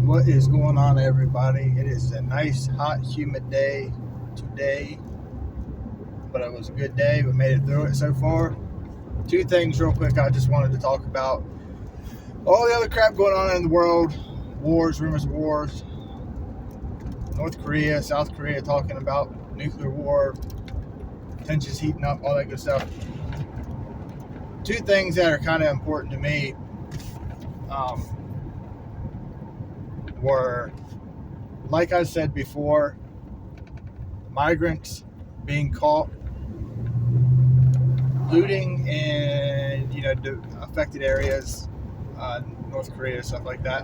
What is going on, everybody? It is a nice, hot, humid day today, but it was a good day. We made it through it so far. Two things, real quick, I just wanted to talk about. All the other crap going on in the world, wars, rumors of wars, North Korea, South Korea talking about nuclear war, tensions heating up, all that good stuff. Two things that are kind of important to me um, were, like I said before, migrants being caught looting in affected areas, North Korea, stuff like that,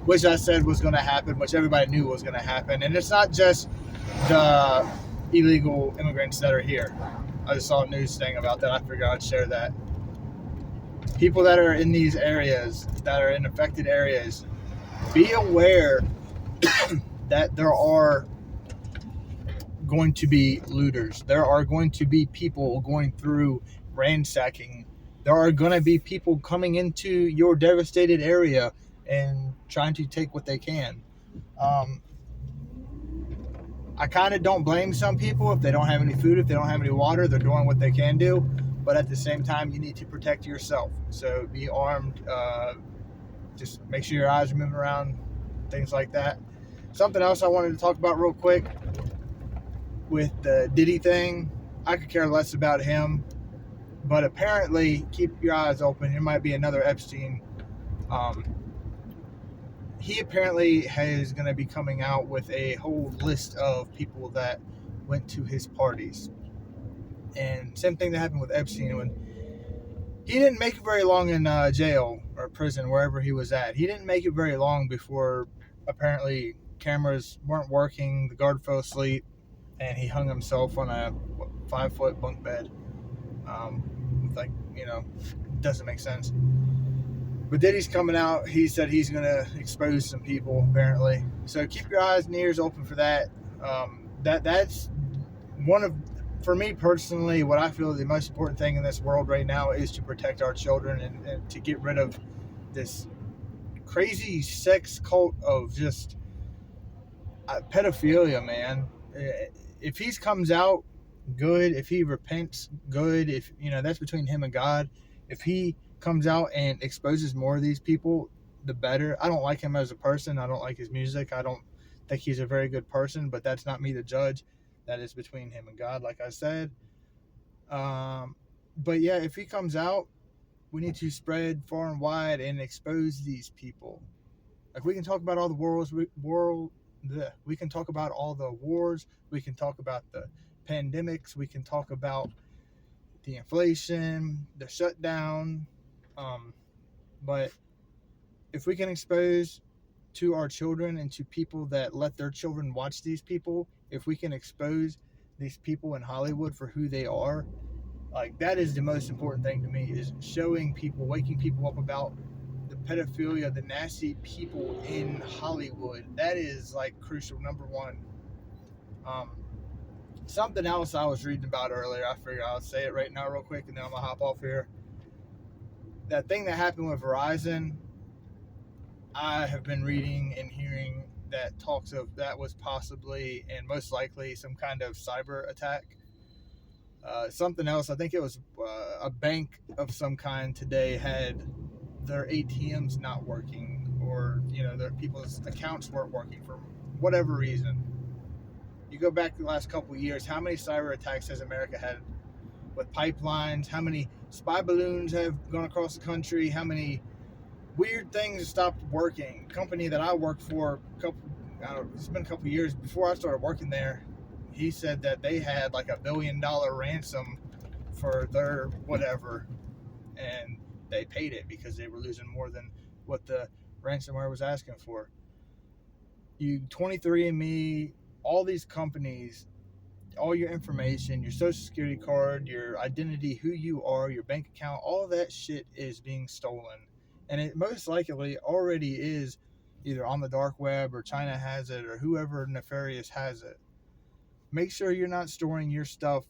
which I said was going to happen, which everybody knew was going to happen. And it's not just the illegal immigrants that are here. I just saw a news thing about that. I figured I'd share that. People that are in these areas, that are in affected areas, be aware that there are going to be looters. There are going to be people going through ransacking. There are going to be people coming into your devastated area and trying to take what they can. I kind of don't blame some people if they don't have any food, if they don't have any water. They're doing what they can do, but at the same time, you need to protect yourself. So be armed. Just make sure your eyes are moving around, things like that. Something else I wanted to talk about real quick with the Diddy thing. I could care less about him, but apparently, keep your eyes open. There might be another Epstein. He apparently is going to be coming out with a whole list of people that went to his parties. And same thing that happened with Epstein when he didn't make it very long in jail or prison, wherever he was at. He didn't make it very long before apparently cameras weren't working, the guard fell asleep, and he hung himself on a 5-foot bunk bed. Doesn't make sense. But Diddy's coming out. He said he's going to expose some people, apparently. So keep your eyes and ears open for that. That's one of, for me personally, what I feel the most important thing in this world right now is to protect our children and to get rid of this crazy sex cult of just pedophilia, man. If he comes out, good. If he repents, good. If that's between him and God. If he comes out and exposes more of these people, the better. I don't like him as a person. I don't like his music. I don't think he's a very good person, but that's not me to judge. That is between him and God, like I said. But yeah, if he comes out, we need to spread far and wide and expose these people. Like, we can talk about all the we can talk about all the wars. We can talk about the pandemics. We can talk about the inflation, the shutdown. But if we can expose to our children and to people that let their children watch these people, if we can expose these people in Hollywood for who they are, like, that is the most important thing to me, is showing people, waking people up about the pedophilia, the nasty people in Hollywood. That is like crucial, number one. Something else I was reading about earlier, I figured I'll say it right now real quick and then I'm gonna hop off here. That thing that happened with Verizon, I have been reading and hearing that talks of that was possibly and most likely some kind of cyber attack. Something else, I think it was a bank of some kind today had their ATMs not working, or their people's accounts weren't working for whatever reason. You go back the last couple of years, how many cyber attacks has America had with pipelines? How many spy balloons have gone across the country? How many weird things stopped working? Company that I worked for, it's been a couple of years before I started working there. He said that they had like $1 billion ransom for their whatever, and they paid it because they were losing more than what the ransomware was asking for. 23andMe, all these companies, all your information, your social security card, your identity, who you are, your bank account, all that shit is being stolen. And it most likely already is either on the dark web, or China has it, or whoever nefarious has it. Make sure you're not storing your stuff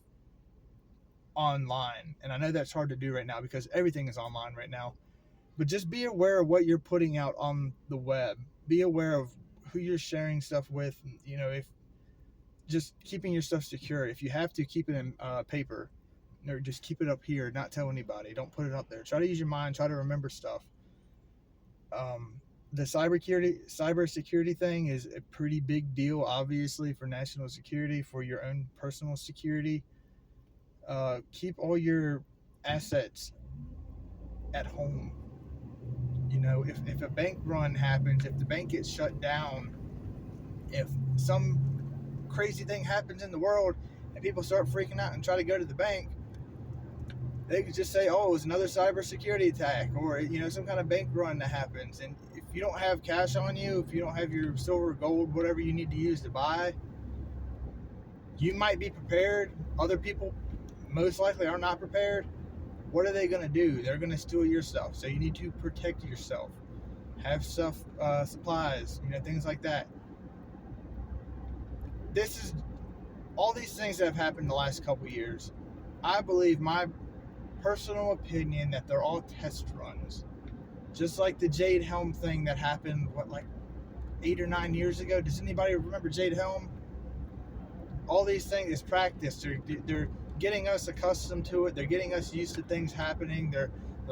online. And I know that's hard to do right now because everything is online right now. But just be aware of what you're putting out on the web. be aware of who you're sharing stuff with. You know, if just keeping your stuff secure. If you have to, keep it in paper, or just keep it up here. Not tell anybody. Don't put it up there. Try to use your mind. Try to remember stuff. Um, the cybersecurity thing is a pretty big deal, obviously, for national security, for your own personal security. Keep all your assets at home. You know, if a bank run happens, if the bank gets shut down, if some crazy thing happens in the world and people start freaking out and try to go to the bank, they could just say, "Oh, it was another cybersecurity attack," or you know, some kind of bank run that happens. And if you don't have cash on you, if you don't have your silver, gold, whatever you need to use to buy, you might be prepared. Other people most likely are not prepared. What are they going to do? They're going to steal your stuff. So you need to protect yourself. Have stuff, supplies, you know, things like that. This is all these things that have happened in the last couple years. I believe, my personal opinion, that they're all test runs. Just like the Jade Helm thing that happened, like 8 or 9 years ago. Does anybody remember Jade Helm? All these things is practice. They're getting us accustomed to it. They're getting us used to things happening. They're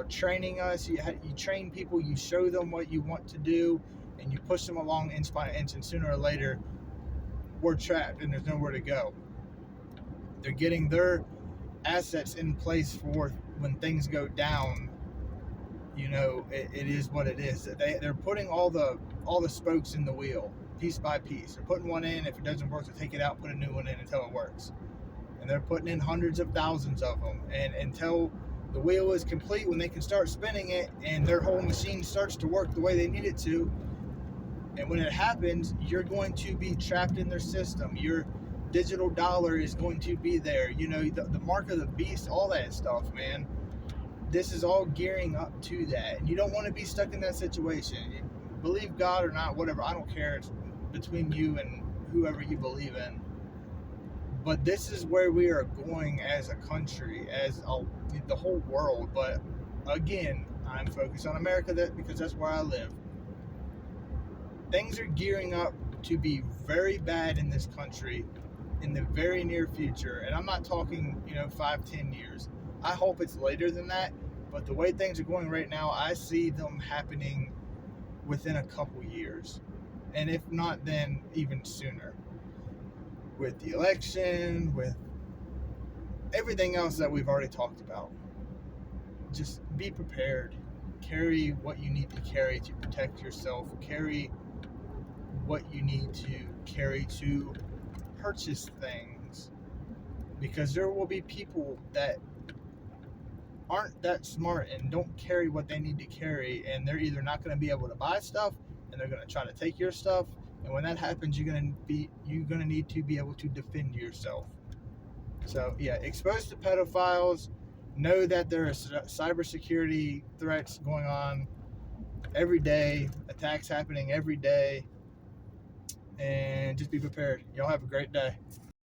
training us. You train people. You show them what you want to do, and you push them along inch by inch. And sooner or later, we're trapped, and there's nowhere to go. They're getting their assets in place for when things go down. You know, it is what it is. They're putting all the spokes in the wheel, piece by piece. They're putting one in. If it doesn't work, they take it out, put a new one in until it works. And they're putting in hundreds of thousands of them. And until the wheel is complete, when they can start spinning it and their whole machine starts to work the way they need it to, and when it happens, you're going to be trapped in their system. Your digital dollar is going to be there. You know, the mark of the beast, all that stuff, man. This is all gearing up to that. And you don't want to be stuck in that situation. You believe God or not, whatever, I don't care. It's between you and whoever you believe in. But this is where we are going as a country, as the whole world. But again, I'm focused on America because that's where I live. Things are gearing up to be very bad in this country in the very near future. And I'm not talking, 5-10 years. I hope it's later than that. But the way things are going right now, I see them happening within a couple years. And if not, then even sooner. With the election, with everything else that we've already talked about. Just be prepared. Carry what you need to carry to protect yourself. Carry what you need to carry to purchase things. Because there will be people that aren't that smart and don't carry what they need to carry, and they're either not going to be able to buy stuff, and they're going to try to take your stuff. And when that happens, you're going to need to be able to defend yourself. So yeah, exposed to pedophiles, know that there are cybersecurity threats going on every day, attacks happening every day, and just be prepared. Y'all have a great day.